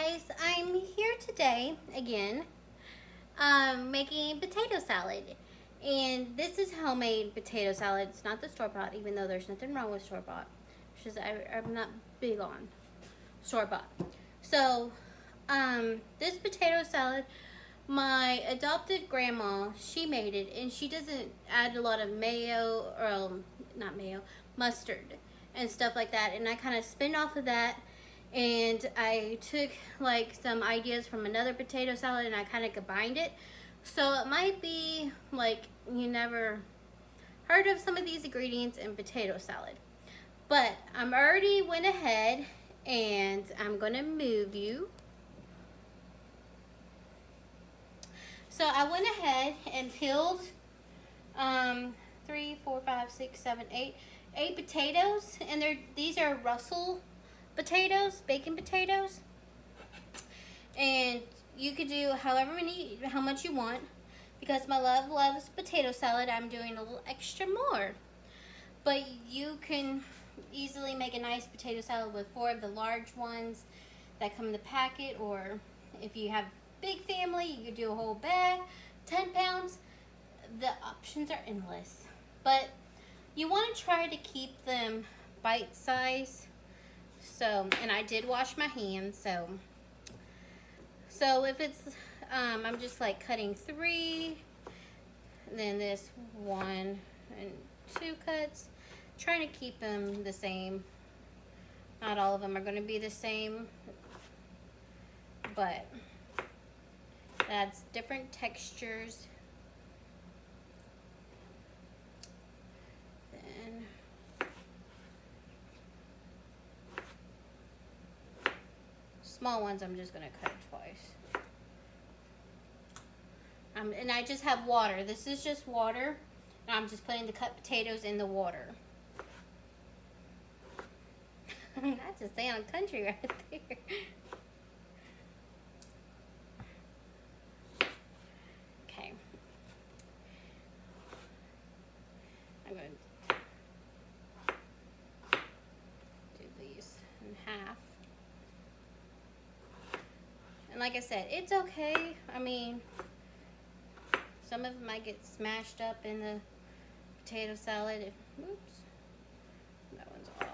guys, I'm here today again making potato salad. And this is homemade potato salad. It's not the store-bought, even though there's nothing wrong with store-bought. It's just I'm not big on store-bought. So, this potato salad, my adopted grandma, she made it, and she doesn't add a lot of mayo, or not mayo, mustard and stuff like that. And I kind of spin off of that, and I took like some ideas from another potato salad and I kind of combined it. So it might be like you never heard of some of these ingredients in potato salad. But I'm already went ahead and I'm gonna move you. So I went ahead and peeled 3, 4, 5, 6, 7, 8 potatoes, and these are Russell potatoes, bacon potatoes, and you could do how much you want. Because my love loves potato salad, I'm doing a little extra more. But you can easily make a nice potato salad with 4 of the large ones that come in the packet, or if you have big family, you could do a whole bag, 10 pounds. The options are endless, but you want to try to keep them bite size. So, and I did wash my hands, so if it's I'm just like cutting 3, then this 1 and 2 cuts, trying to keep them the same. Not all of them are going to be the same, but that's different textures. Then small ones I'm just going to cut twice. And I just have water. This is just water. And I'm just putting the cut potatoes in the water. That's just saying country right there. Okay. I'm going to do these in half. And like I said, it's okay. I mean, some of them might get smashed up in the potato salad. Oops. That one's odd.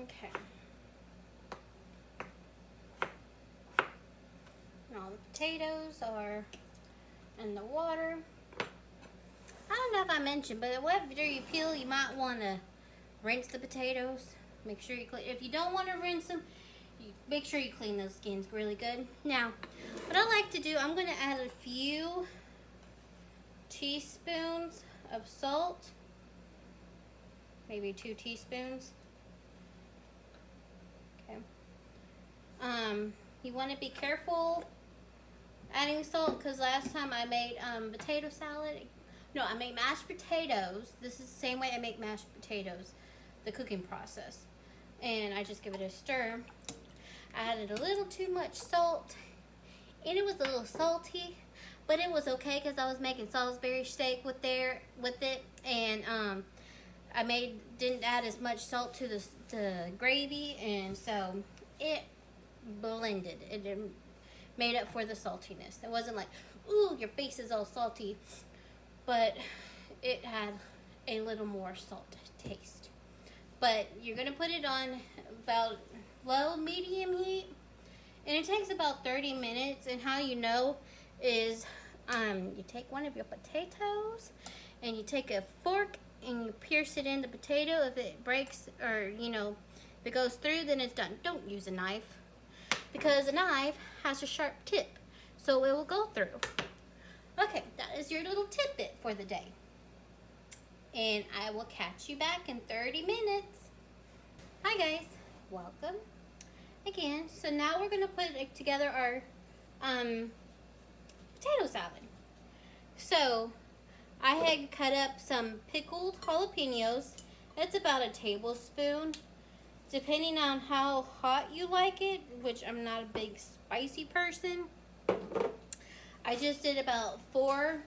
Okay. All the potatoes are in the water. I don't know if I mentioned, but after you peel, you might want to rinse the potatoes. Make sure you clean. If you don't want to rinse them, make sure you clean those skins really good. Now, what I like to do, I'm going to add a few teaspoons of salt. Maybe 2 teaspoons. Okay. You want to be careful adding salt, because last time I made potato salad. No, I made mashed potatoes. This is the same way I make mashed potatoes, the cooking process. And I just give it a stir. I added a little too much salt, and it was a little salty, but it was okay because I was making Salisbury steak with it, and I didn't add as much salt to the gravy, and so it blended. It made up for the saltiness. It wasn't like, ooh, your face is all salty, but it had a little more salt taste. But you're gonna put it on about low medium heat, and it takes about 30 minutes. And how you know is you take one of your potatoes and you take a fork and you pierce it in the potato. If it breaks, or if it goes through, then it's done. Don't use a knife, because a knife has a sharp tip, so it will go through. Okay, that is your little tidbit for the day. And I will catch you back in 30 minutes. Hi guys, welcome again. So now we're gonna put together our potato salad. So I had cut up some pickled jalapenos. It's about a tablespoon. Depending on how hot you like it, which I'm not a big spicy person, I just did about 4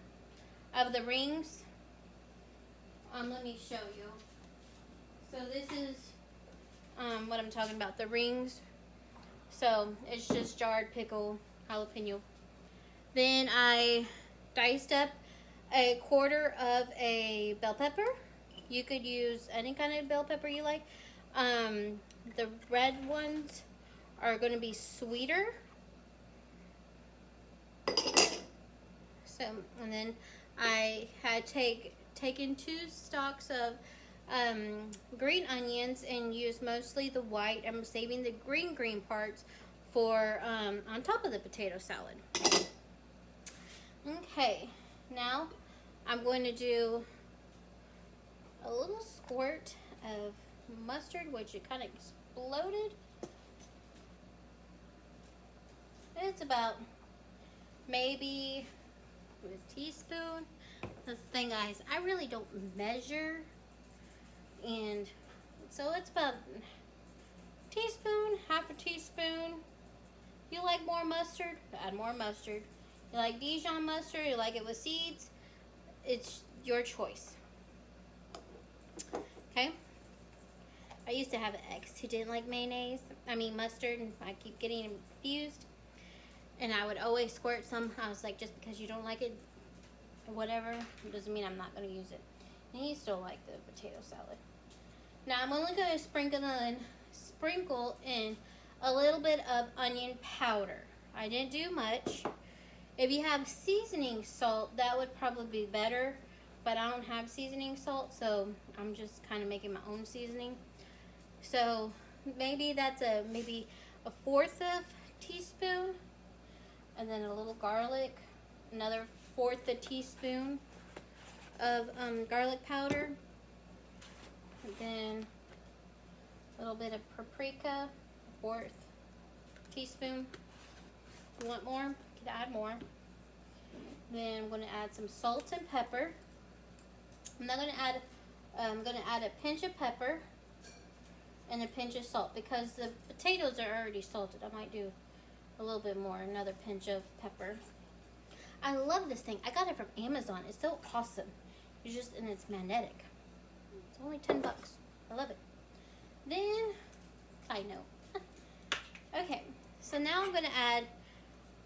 of the rings. Let me show you. So this is what I'm talking about, the rings. So it's just jarred pickle jalapeno. Then I diced up a 1/4 of a bell pepper. You could use any kind of bell pepper you like. The red ones are going to be sweeter. So, and then I had taken 2 stalks of green onions and used mostly the white. I'm saving the green parts for on top of the potato salad. Okay, now I'm going to do a little squirt of mustard, which it kind of exploded. It's about maybe a teaspoon. This thing, guys, I really don't measure, and so it's about a teaspoon, half a teaspoon. You like more mustard? Add more mustard. You like Dijon mustard? You like it with seeds? It's your choice. Okay. I used to have an ex who didn't like mustard, and I keep getting them confused. And I would always squirt some. I was like, just because you don't like it, or whatever, it doesn't mean I'm not going to use it. And he still liked the potato salad. Now I'm only going to sprinkle in a little bit of onion powder. I didn't do much. If you have seasoning salt, that would probably be better. But I don't have seasoning salt, so I'm just kind of making my own seasoning. So maybe that's a 1/4 of teaspoon, and then a little garlic, another 1/4 a teaspoon of garlic powder, and then a little bit of paprika, 1/4 teaspoon. If you want more, you can add more. Then I'm going to add some salt and pepper. I'm going to add a pinch of pepper and a pinch of salt, because the potatoes are already salted. I might do a little bit more, another pinch of pepper. I love this thing. I got it from Amazon. It's so awesome. And it's magnetic. It's only $10. I love it. Then, side note. Okay, so now I'm going to add,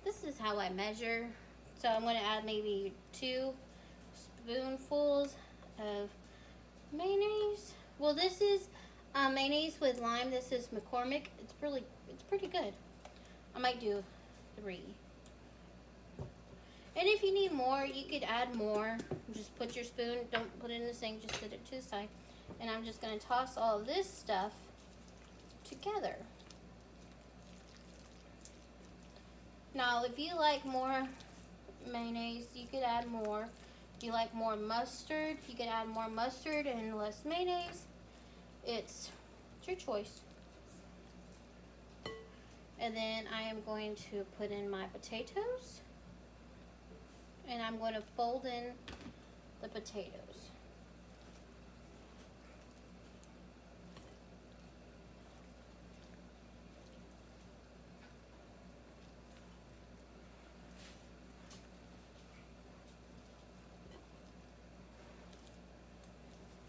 this is how I measure. So I'm going to add maybe 2 spoonfuls of mayonnaise. Well, this is mayonnaise with lime. This is McCormick. It's pretty good. I might do 3. And if you need more, you could add more. Just put your spoon, don't put it in the sink, just put it to the side. And I'm just going to toss all of this stuff together. Now, if you like more mayonnaise, you could add more. If you like more mustard, you could add more mustard and less mayonnaise. It's your choice. And then I am going to put in my potatoes. And I'm going to fold in the potatoes.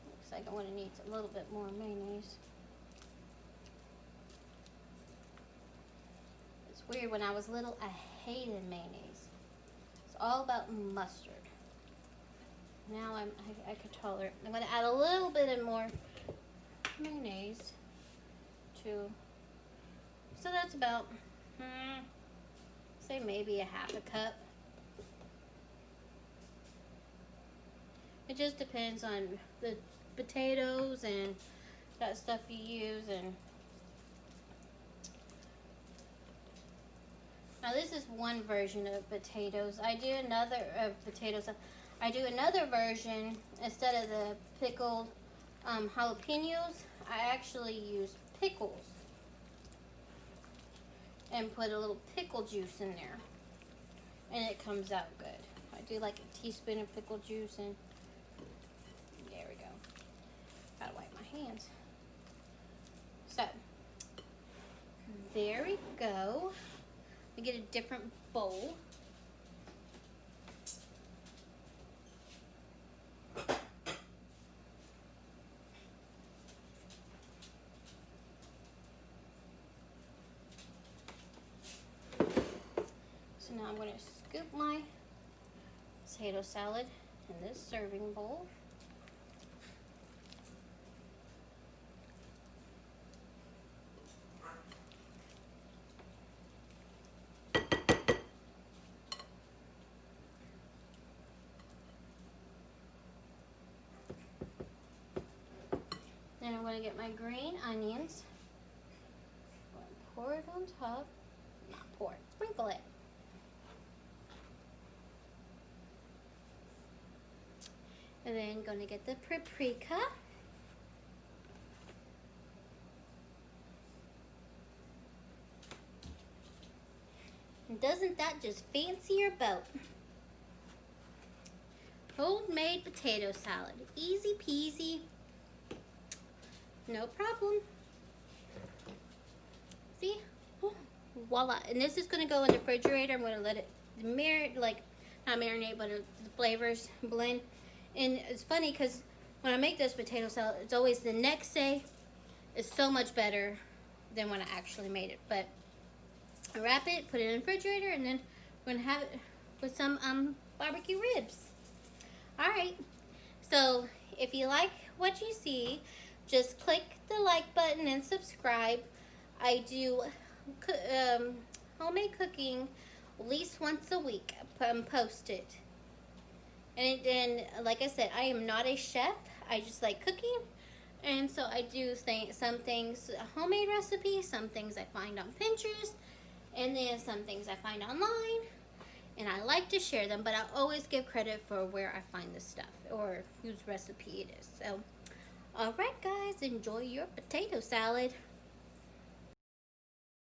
Looks like I'm going to need a little bit more mayonnaise. It's weird, when I was little, I hated mayonnaise. It's all about mustard. Now I could tolerate. I'm going to add a little bit of more mayonnaise to. So that's about, say maybe a half a cup. It just depends on the potatoes and that stuff you use. And now this is one version of potatoes. I do another version. Instead of the pickled jalapenos, I actually use pickles and put a little pickle juice in there, and it comes out good. I do like a teaspoon of pickle juice, and there we go. Gotta wipe my hands. So, there we go. We get a different bowl. So now I'm going to scoop my potato salad in this serving bowl. Then I'm going to get my green onions. I'm going to pour it on top. Not pour it, sprinkle it. And then going to get the paprika. And doesn't that just fancy your boat? Homemade potato salad. Easy peasy. No problem. See? Oh, voila. And this is going to go in the refrigerator. I'm going to let it marinate, like, not marinate, but the flavors blend. And it's funny because when I make this potato salad, it's always the next day. It's so much better than when I actually made it. But I wrap it, put it in the refrigerator, and then we're going to have it with some barbecue ribs. Alright. So if you like what you see, just click the like button and subscribe. I do homemade cooking at least once a week. Post it. And like I said, I am not a chef. I just like cooking. And so I do some things homemade recipes, some things I find on Pinterest, and then some things I find online. And I like to share them, but I always give credit for where I find the stuff or whose recipe it is. So, alright guys, enjoy your potato salad.